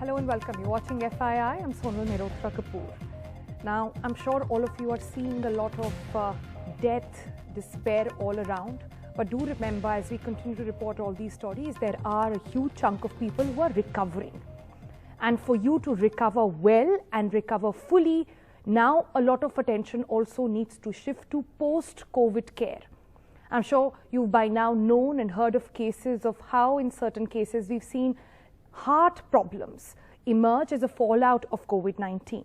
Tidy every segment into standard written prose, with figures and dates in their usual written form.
Hello and welcome. You're watching FII. I'm Sonal Mehrotra Kapoor. Now, I'm sure all of you are seeing a lot of death, despair all around. But do remember, as we continue to report all these stories, there are a huge chunk of people who are recovering. And for you to recover well and recover fully, now a lot of attention also needs to shift to post-COVID care. I'm sure you've by now known and heard of cases of how in certain cases we've seen heart problems emerge as a fallout of COVID-19.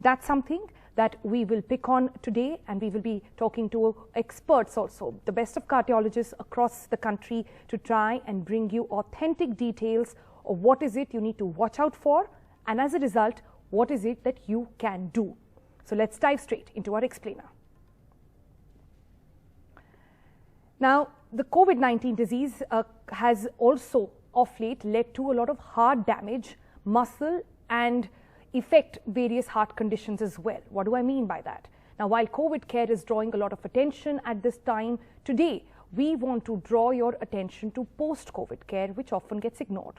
That's something that we will pick on today, and we will be talking to experts also, the best of cardiologists across the country, to try and bring you authentic details of what is it you need to watch out for, and as a result, what is it that you can do. So let's dive straight into our explainer. Now, the COVID-19 disease has also of late led to a lot of heart damage, muscle, and affect various heart conditions as well. What do I mean by that? Now, while COVID care is drawing a lot of attention at this time, today we want to draw your attention to post-COVID care, which often gets ignored.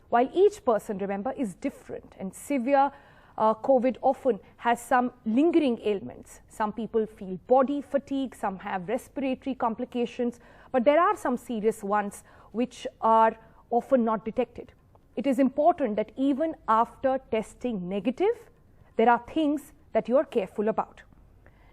While each person, remember, is different, and severe COVID often has some lingering ailments. Some people feel body fatigue, some have respiratory complications, but there are some serious ones which are often not detected. It is important that even after testing negative, there are things that you are careful about.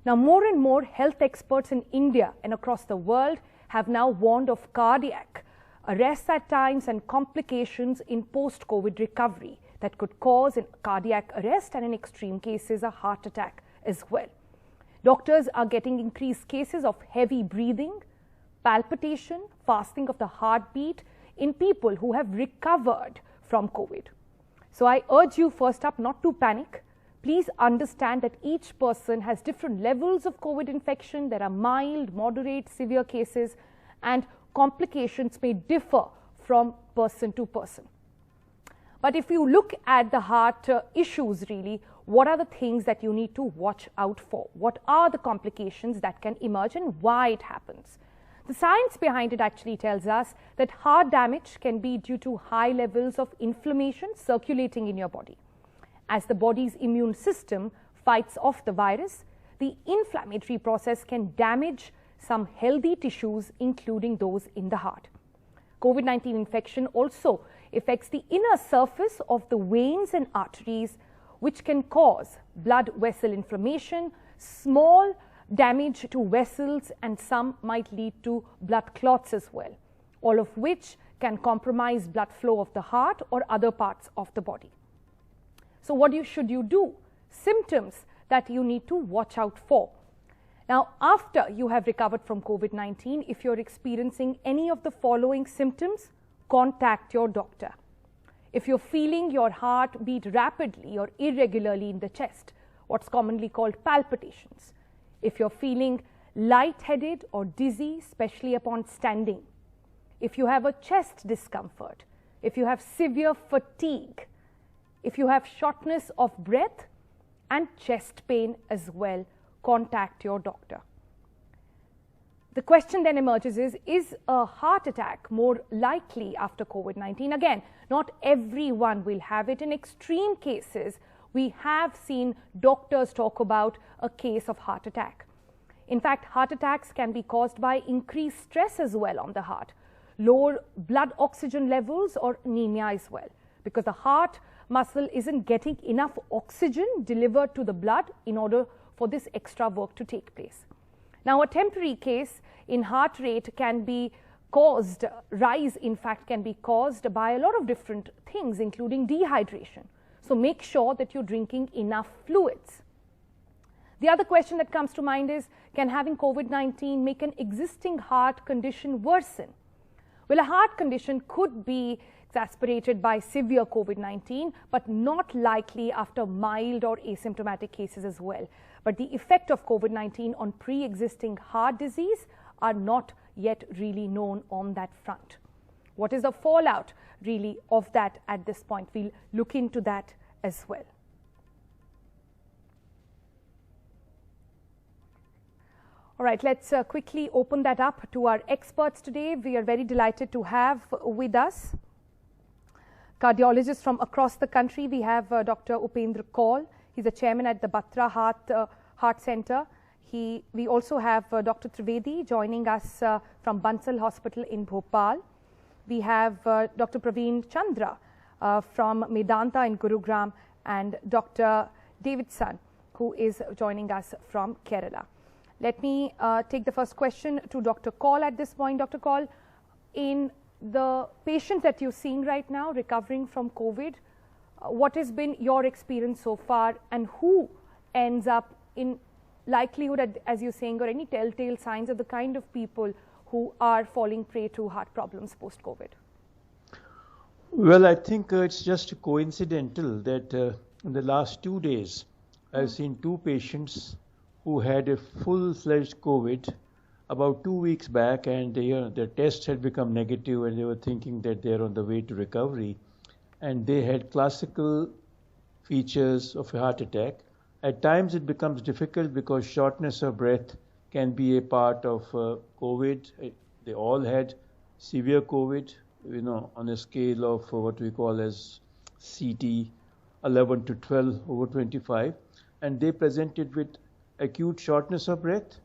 Now, more and more health experts in India and across the world have now warned of cardiac arrests at times and complications in post-COVID recovery that could cause a cardiac arrest and in extreme cases a heart attack as well. Doctors are getting increased cases of heavy breathing, palpitation, fasting of the heartbeat in people who have recovered from COVID. So I urge you first up not to panic. Please understand that each person has different levels of COVID infection. There are mild, moderate, severe cases, and complications may differ from person to person. But if you look at the heart issues really, what are the things that you need to watch out for? What are the complications that can emerge and why it happens? The science behind it actually tells us that heart damage can be due to high levels of inflammation circulating in your body. As the body's immune system fights off the virus, the inflammatory process can damage some healthy tissues, including those in the heart. COVID-19 infection also affects the inner surface of the veins and arteries, which can cause blood vessel inflammation, small damage to vessels, and some might lead to blood clots as well, all of which can compromise blood flow of the heart or other parts of the body. So what should you do? Symptoms that you need to watch out for. Now, after you have recovered from COVID-19, if you're experiencing any of the following symptoms, contact your doctor. If you're feeling your heart beat rapidly or irregularly in the chest, what's commonly called palpitations. If you're feeling lightheaded or dizzy, especially upon standing. If you have a chest discomfort. If you have severe fatigue. If you have shortness of breath and chest pain as well, contact your doctor. The question then emerges is a heart attack more likely after COVID-19? Again, not everyone will have it. In extreme cases, we have seen doctors talk about a case of heart attack. In fact, heart attacks can be caused by increased stress as well on the heart, lower blood oxygen levels or anemia as well, because the heart muscle isn't getting enough oxygen delivered to the blood in order for this extra work to take place. Now, a temporary case in heart rate can be caused, rise in fact can be caused by a lot of different things, including dehydration. So make sure that you're drinking enough fluids. The other question that comes to mind is, can having COVID-19 make an existing heart condition worsen? Well, a heart condition could be exacerbated by severe COVID-19, but not likely after mild or asymptomatic cases as well. But the effect of COVID-19 on pre-existing heart disease are not yet really known on that front. What is the fallout really of that at this point? We'll look into that as well. All right, let's quickly open that up to our experts today. We are very delighted to have with us cardiologists from across the country. We have Dr. Upendra Kaul. He's the chairman at the Batra Heart Center. We also have Dr. Trivedi joining us from Bansal Hospital in Bhopal. We have Dr. Praveen Chandra from Medanta in Gurugram, and Dr. Davidson, who is joining us from Kerala. Let me take the first question to Dr. Kaul at this point. Dr. Kaul, in the patients that you're seeing right now recovering from COVID, what has been your experience so far, and who ends up in likelihood, as you're saying, or any telltale signs of the kind of people who are falling prey to heart problems post-COVID? Well, I think it's just coincidental that in the last 2 days, I've seen 2 patients who had a full-fledged COVID about 2 weeks back, and their tests had become negative, and they were thinking that they're on the way to recovery. And they had classical features of a heart attack. At times it becomes difficult because shortness of breath can be a part of COVID. They all had severe COVID, on a scale of what we call as CT 11 to 12 over 25. And they presented with acute shortness of breath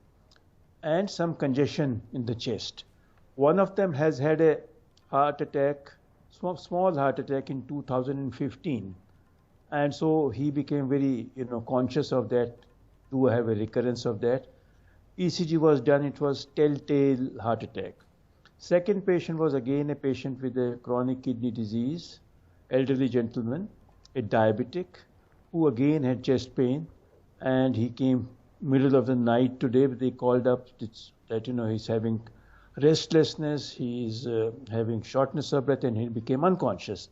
and some congestion in the chest. One of them has had a heart attack, small heart attack in 2015. And so he became very, conscious of that. Do I have a recurrence of that? ECG was done, it was telltale heart attack. Second patient was again a patient with a chronic kidney disease, elderly gentleman, a diabetic, who again had chest pain, and he came middle of the night today. They called up that he's having restlessness, he's having shortness of breath, and he became unconscious.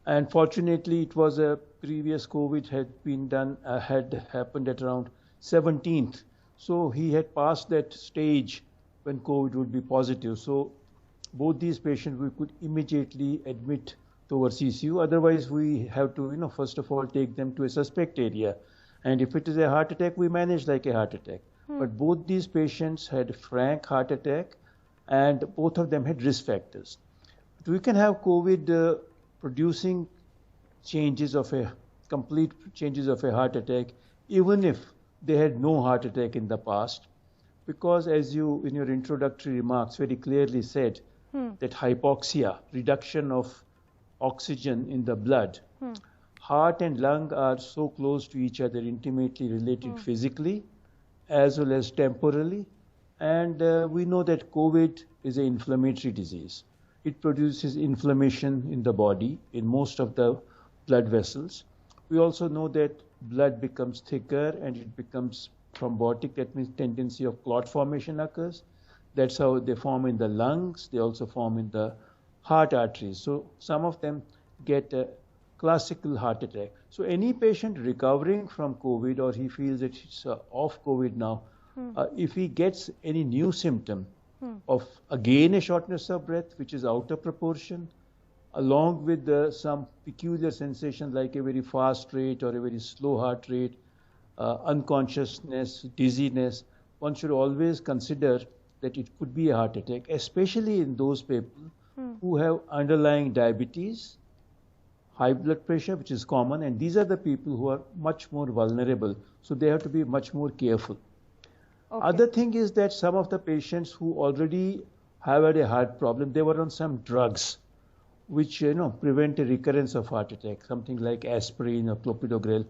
And fortunately, it was a previous COVID had happened at around 17th. So he had passed that stage when COVID would be positive. So both these patients we could immediately admit to our CCU. Otherwise, we have to, first of all, take them to a suspect area. And if it is a heart attack, we manage like a heart attack. But both these patients had frank heart attack, and both of them had risk factors. But we can have COVID producing complete changes of a heart attack, even if they had no heart attack in the past, because as you in your introductory remarks very clearly said, that hypoxia, reduction of oxygen in the blood, heart and lung are so close to each other, intimately related physically as well as temporally. And we know that COVID is an inflammatory disease. It produces inflammation in the body, in most of the blood vessels. We also know that blood becomes thicker and it becomes thrombotic. That means tendency of clot formation occurs. That's how they form in the lungs. They also form in the heart arteries. So some of them get a classical heart attack. So any patient recovering from COVID, or he feels that he's off COVID now, if he gets any new symptom of again a shortness of breath, which is out of proportion, along with some peculiar sensation like a very fast rate or a very slow heart rate, unconsciousness, dizziness, one should always consider that it could be a heart attack, especially in those people who have underlying diabetes, high blood pressure, which is common, and these are the people who are much more vulnerable. So they have to be much more careful. Okay. Other thing is that some of the patients who already have had a heart problem, they were on some drugs which prevent a recurrence of heart attack, something like aspirin or clopidogrel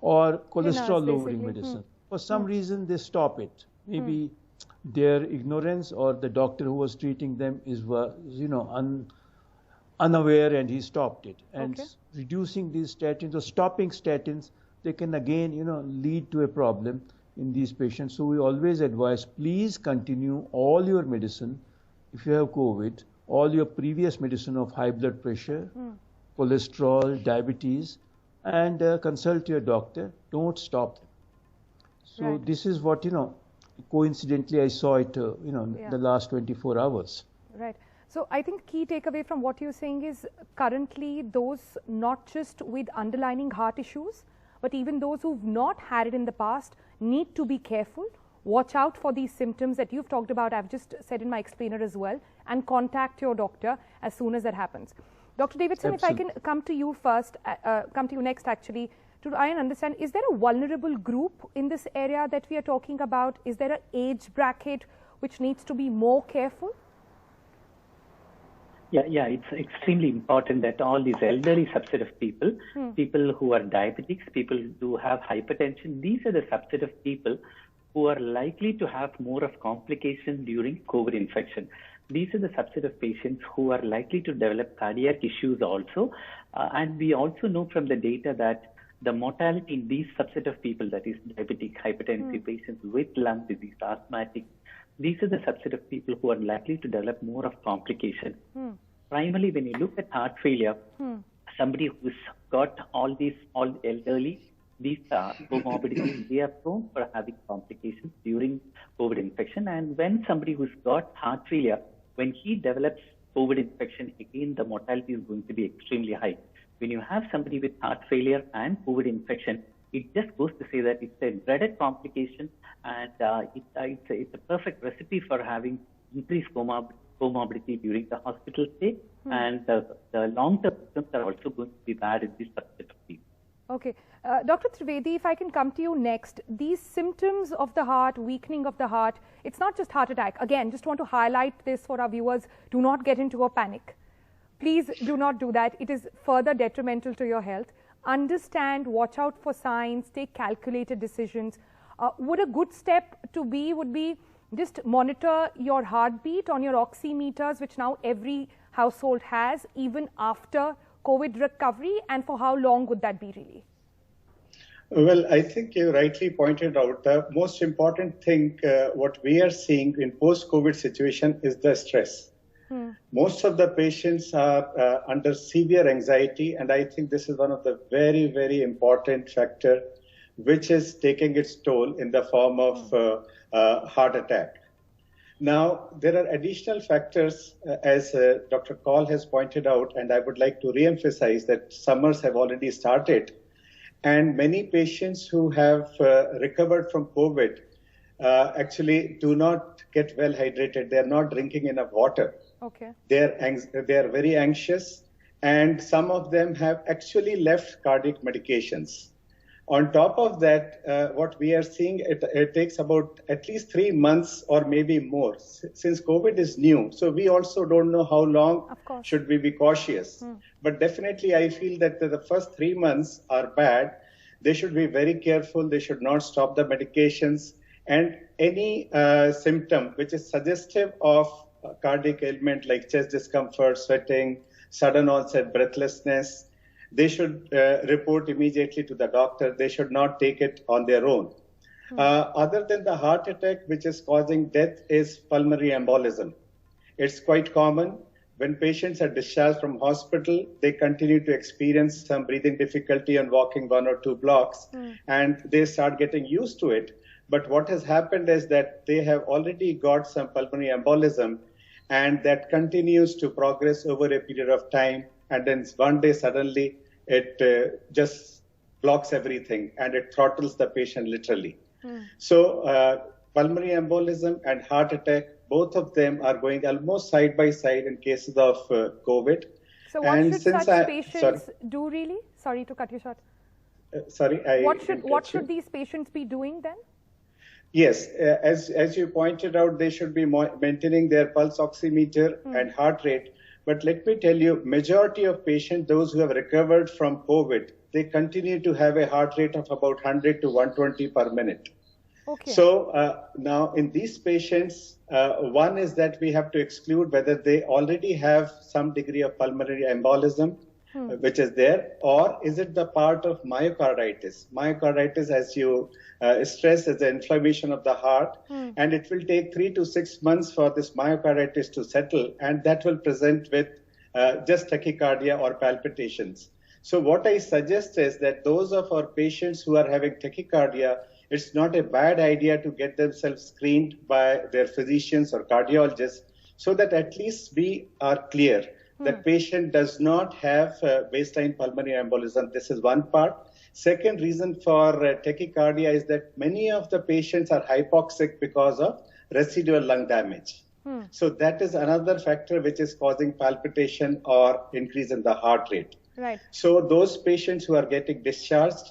or cholesterol lowering medicine. For some reason they stop it. Maybe their ignorance, or the doctor who was treating them is unaware and he stopped it. And reducing these statins or stopping statins, they can again lead to a problem in these patients. So we always advise, please continue all your medicine if you have COVID, all your previous medicine of high blood pressure, cholesterol, diabetes, and consult your doctor. Don't stop them. So this is what, coincidentally I saw it, the last 24 hours. Right. So I think key takeaway from what you're saying is currently those not just with underlying heart issues, but even those who've not had it in the past need to be careful. watch out for these symptoms that you've talked about, I've just said in my explainer as well, and contact your doctor as soon as that happens. Dr. Davidson, Absolutely. if I can come to you first, come to you next actually, to try and understand, is there a vulnerable group in this area that we are talking about? Is there an age bracket which needs to be more careful? Yeah, it's extremely important that all these elderly subset of people, people who are diabetics, people who have hypertension, these are the subset of people who are likely to have more of complications during COVID infection. These are the subset of patients who are likely to develop cardiac issues also. And we also know from the data that the mortality in these subset of people, that is diabetic, hypertensive patients with lung disease, asthmatic, these are the subset of people who are likely to develop more of complications. Primarily, when you look at heart failure, somebody who's got all elderly, these comorbidities, they are prone for having complications during COVID infection. And when somebody who's got heart failure, when he develops COVID infection, again, the mortality is going to be extremely high. When you have somebody with heart failure and COVID infection, it just goes to say that it's a dreaded complication, and it's a perfect recipe for having increased comorbidity during the hospital stay, and the long-term symptoms are also going to be bad in this subset of people. Okay. Dr. Trivedi, if I can come to you next, these symptoms of the heart, weakening of the heart, it's not just heart attack. Again, just want to highlight this for our viewers. Do not get into a panic. Please do not do that. It is further detrimental to your health. Understand, watch out for signs, take calculated decisions. Would a good step would be just monitor your heartbeat on your oximeters, which now every household has, even after COVID recovery, and for how long would that be really? Well, I think you rightly pointed out the most important thing, what we are seeing in post-COVID situation is the stress. Most of the patients are under severe anxiety, and I think this is one of the very, very important factor which is taking its toll in the form of heart attack. Now, there are additional factors, as Dr. Kaul has pointed out, and I would like to re-emphasize that summers have already started, and many patients who have recovered from COVID actually do not get well hydrated. They are not drinking enough water. Okay. They are very anxious, and some of them have actually left cardiac medications. On top of that, what we are seeing, it takes about at least 3 months or maybe more, since COVID is new. So we also don't know how long should we be cautious. But definitely I feel that the first 3 months are bad. They should be very careful. They should not stop the medications. And any symptom which is suggestive of cardiac ailment like chest discomfort, sweating, sudden onset breathlessness, they should report immediately to the doctor. They should not take it on their own. Other than the heart attack, which is causing death, is pulmonary embolism. It's quite common. When patients are discharged from hospital, they continue to experience some breathing difficulty and walking 1 or 2 blocks, and they start getting used to it. But what has happened is that they have already got some pulmonary embolism, and that continues to progress over a period of time. And then one day suddenly it just blocks everything and it throttles the patient literally. So pulmonary embolism and heart attack, both of them are going almost side by side in cases of COVID. So what should such patients do really? Sorry to cut you short. What should these patients be doing then? Yes, as you pointed out, they should be maintaining their pulse oximeter and heart rate. But let me tell you, majority of patients, those who have recovered from COVID, they continue to have a heart rate of about 100 to 120 per minute. Okay. So now in these patients, one is that we have to exclude whether they already have some degree of pulmonary embolism, which is there, or is it the part of myocarditis? Myocarditis, as you stress, is the inflammation of the heart, and it will take 3 to 6 months for this myocarditis to settle, and that will present with just tachycardia or palpitations. So what I suggest is that those of our patients who are having tachycardia, it's not a bad idea to get themselves screened by their physicians or cardiologists, so that at least we are clear that patient does not have baseline pulmonary embolism. This is one part. Second reason for tachycardia is that many of the patients are hypoxic because of residual lung damage. So that is another factor which is causing palpitation or increase in the heart rate. Right. So those patients who are getting discharged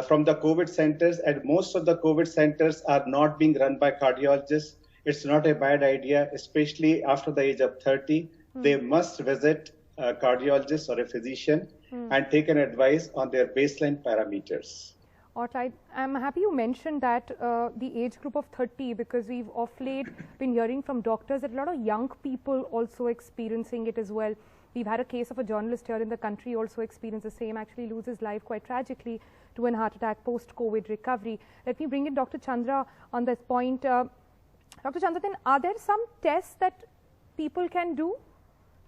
from the COVID centers, and most of the COVID centers are not being run by cardiologists. It's not a bad idea, especially after the age of 30. They must visit a cardiologist or a physician and take an advice on their baseline parameters. All right. I'm happy you mentioned that the age group of 30, because we've of late been hearing from doctors that a lot of young people also experiencing it as well. We've had a case of a journalist here in the country also experience the same, actually lose his life quite tragically to a heart attack post-COVID recovery. Let me bring in Dr. Chandra on this point. Dr. Chandra, then are there some tests that people can do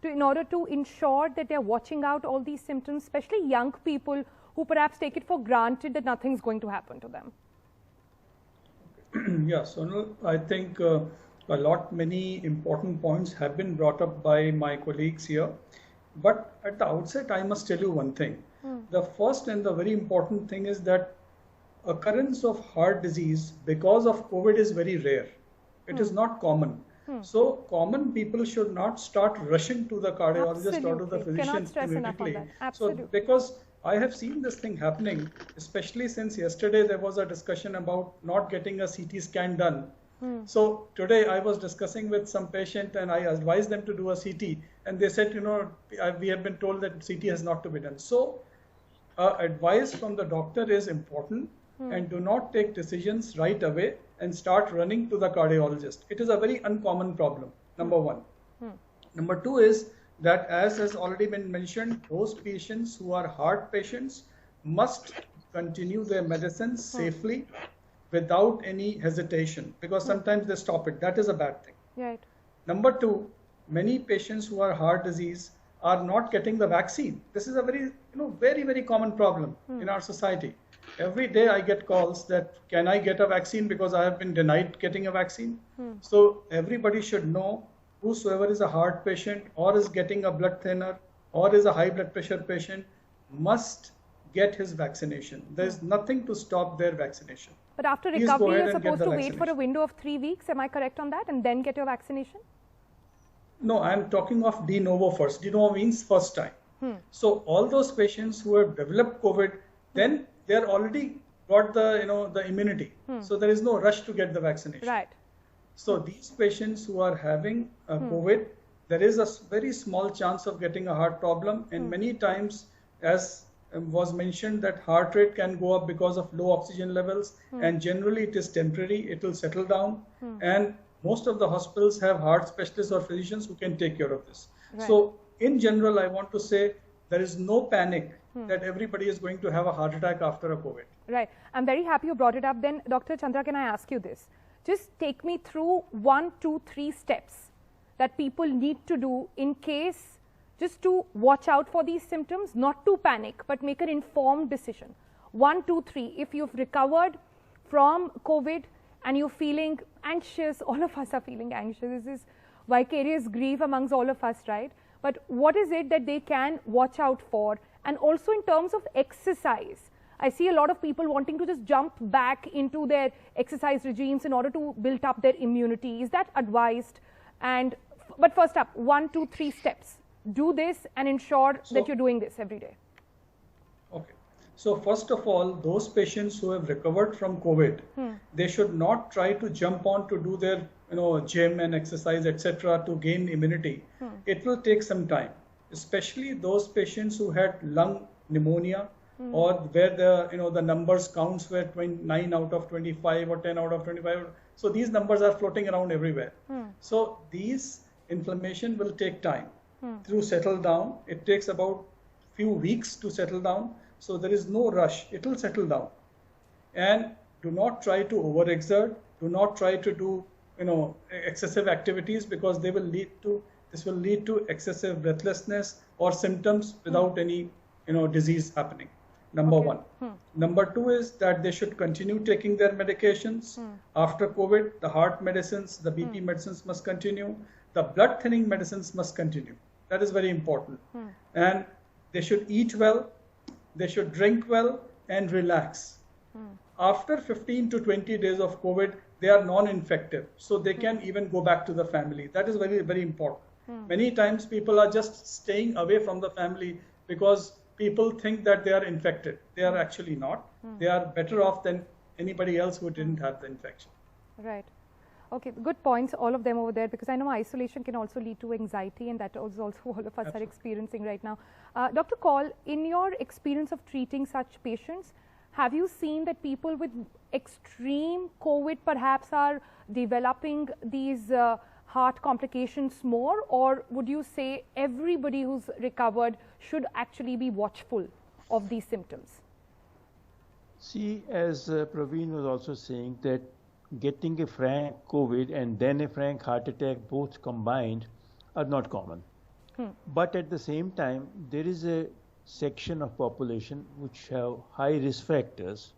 in order to ensure that they're watching out all these symptoms, especially young people who perhaps take it for granted that nothing's going to happen to them? Yes, Sonal, I think many important points have been brought up by my colleagues here. But at the outset, I must tell you one thing. The first and the very important thing is that occurrence of heart disease because of COVID is very rare. It is not common. So common people should not start rushing to the cardiologist or to the physician immediately. So because I have seen this thing happening, especially since yesterday there was a discussion about not getting a CT scan done. So today I was discussing with some patient and I advised them to do a CT, and they said, we have been told that CT has not to be done. So advice from the doctor is important, and do not take decisions right away and start running to the cardiologist. It is a very uncommon problem, number one. Number two is that, as has already been mentioned, those patients who are heart patients must continue their medicines safely without any hesitation, because sometimes they stop it. That is a bad thing. Right. Number two, many patients who are heart disease are not getting the vaccine. This is a very, very common problem in our society. Every day I get calls that, can I get a vaccine because I have been denied getting a vaccine? So everybody should know, whosoever is a heart patient or is getting a blood thinner or is a high blood pressure patient must get his vaccination. There is nothing to stop their vaccination. But after recovery, you're supposed to wait for a window of 3 weeks. Am I correct on that? And then get your vaccination? No, I'm talking of de novo first. De novo means first time. So all those patients who have developed COVID, then they're already got the immunity. So there is no rush to get the vaccination. Right. So these patients who are having COVID, there is a very small chance of getting a heart problem. And many times, as was mentioned, that heart rate can go up because of low oxygen levels. And generally it is temporary, it will settle down. And most of the hospitals have heart specialists or physicians who can take care of this. Right. So in general, I want to say there is no panic that everybody is going to have a heart attack after a COVID. Right. I'm very happy you brought it up. Then, Dr. Chandra, can I ask you this? Just take me through 1, 2, 3 steps that people need to do in case, just to watch out for these symptoms, not to panic, but make an informed decision. 1, 2, 3. If you've recovered from COVID and you're feeling anxious, all of us are feeling anxious. This is vicarious grief amongst all of us, right? But what is it that they can watch out for? And also in terms of exercise, I see a lot of people wanting to just jump back into their exercise regimes in order to build up their immunity. Is that advised? But first up, 1, 2, 3 steps. Do this and ensure that you're doing this every day. Okay. So first of all, those patients who have recovered from COVID, they should not try to jump on to do their gym and exercise, etc., to gain immunity. It will take some time, especially those patients who had lung pneumonia or where the numbers counts were 9 out of 25 or 10 out of 25. So these numbers are floating around everywhere. So these inflammation will take time to settle down. It takes about few weeks to settle down. So there is no rush. It will settle down. And do not try to overexert. Do not try to do excessive activities, because this will lead to excessive breathlessness or symptoms without any disease happening. Number one. Number two is that they should continue taking their medications. After COVID, the heart medicines, the BP medicines must continue. The blood thinning medicines must continue. That is very important. And they should eat well. They should drink well. and relax. After 15 to 20 days of COVID, they are non-infective, so they can even go back to the family. That is very, very important. Many times people are just staying away from the family because people think that they are infected. They are actually not. They are better off than anybody else who didn't have the infection. Right. Okay, good points, all of them over there, because I know isolation can also lead to anxiety, and that is also all of us are experiencing right now. Dr. Kaul, in your experience of treating such patients, have you seen that people with extreme COVID perhaps are developing these heart complications more, or would you say everybody who's recovered should actually be watchful of these symptoms? See, as Praveen was also saying, that getting a frank COVID and then a frank heart attack both combined are not common. But at the same time, there is a section of population which have high risk factors.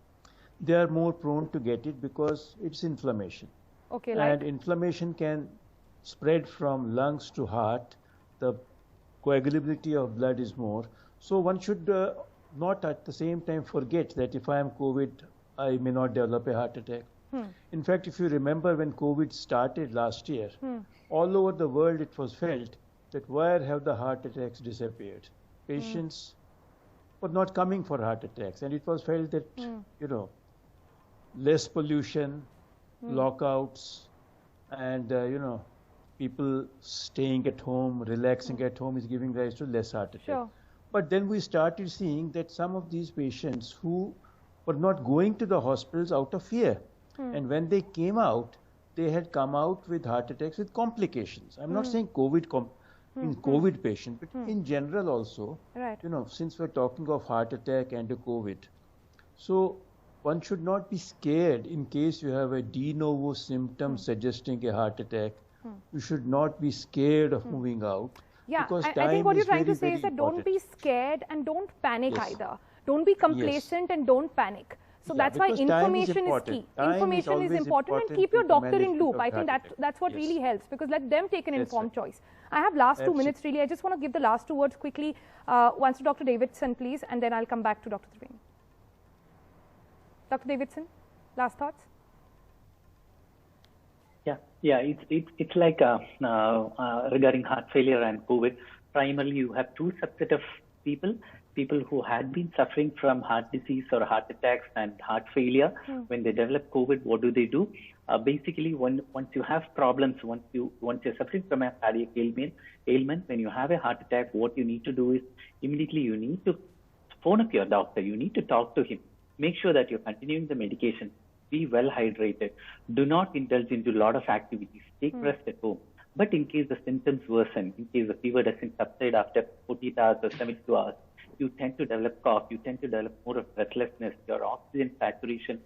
They are more prone to get it because it's inflammation. Okay, and inflammation can spread from lungs to heart. The coagulability of blood is more. So one should not at the same time forget that if I am COVID, I may not develop a heart attack. In fact, if you remember when COVID started last year, all over the world it was felt that where have the heart attacks disappeared? Patients were not coming for heart attacks, and it was felt that, you know, less pollution, lockouts, and, you know, people staying at home, relaxing at home is giving rise to less heart attack. Sure. But then we started seeing that some of these patients who were not going to the hospitals out of fear, and when they came out, they had come out with heart attacks with complications. I'm not saying COVID in COVID patient, but in general also, you know, since we're talking of heart attack and a COVID. So one should not be scared in case you have a de novo symptom suggesting a heart attack. You should not be scared of moving out. Yeah, because I think what you're trying to say is that important. don't be scared and don't panic either. Don't be complacent and don't panic. So that's why information is key. Information is important, and keep your doctor in loop. I think that's what really helps, because let them take an informed choice. I have last 2 minutes really. I just want to give the last 2 words quickly. Once to Dr. Davidson, please, and then I'll come back to Dr. Triveni. Dr. Davidson, last thoughts? Yeah. It's like regarding heart failure and COVID. Primarily, you have two subset of people who had been suffering from heart disease or heart attacks and heart failure. When they develop COVID, what do? Basically, once you have problems, once you're suffering from a cardiac ailment, when you have a heart attack, what you need to do is immediately you need to phone up your doctor. You need to talk to him. Make sure that you're continuing the medication. Be well hydrated. Do not indulge into a lot of activities. Take rest at home. But in case the symptoms worsen, in case the fever doesn't subside after 48 hours or 72 hours, you tend to develop cough, you tend to develop more of breathlessness, your oxygen saturation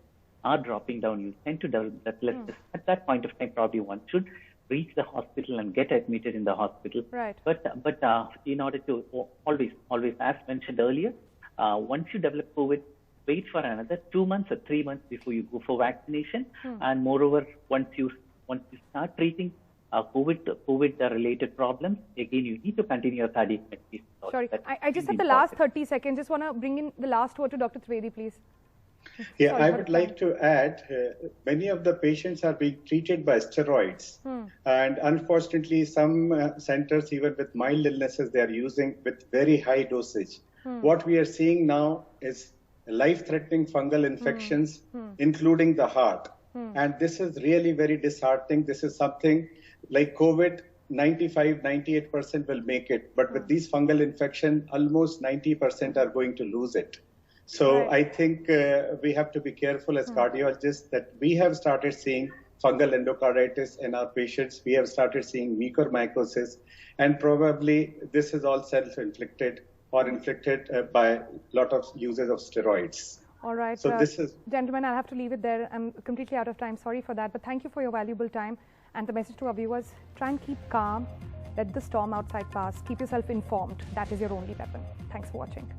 are dropping down, you tend to develop breathlessness. At that point of time, probably one should reach the hospital and get admitted in the hospital. Right. But in order to always, as mentioned earlier, once you develop COVID, wait for another 2 months or 3 months before you go for vaccination. And moreover, once you start treating COVID-related problems, again, you need to continue your cardiac medication. Sorry, I just have the last 30 seconds. Just want to bring in the last word to Dr. Trivedi, please. Yeah, Sorry, I would like to add, many of the patients are being treated by steroids. And unfortunately, some centers, even with mild illnesses, they are using with very high dosage. What we are seeing now is life-threatening fungal infections, including the heart. And this is really very disheartening. This is something like COVID, 95-98% will make it. But with these fungal infection, almost 90% are going to lose it. So I think we have to be careful as cardiologists that we have started seeing fungal endocarditis in our patients. We have started seeing mucormycosis. And probably this is all self-inflicted or inflicted by a lot of users of steroids. All right. So this is... Gentlemen, I'll have to leave it there. I'm completely out of time. Sorry for that. But thank you for your valuable time. And the message to our viewers, try and keep calm. Let the storm outside pass. Keep yourself informed. That is your only weapon. Thanks for watching.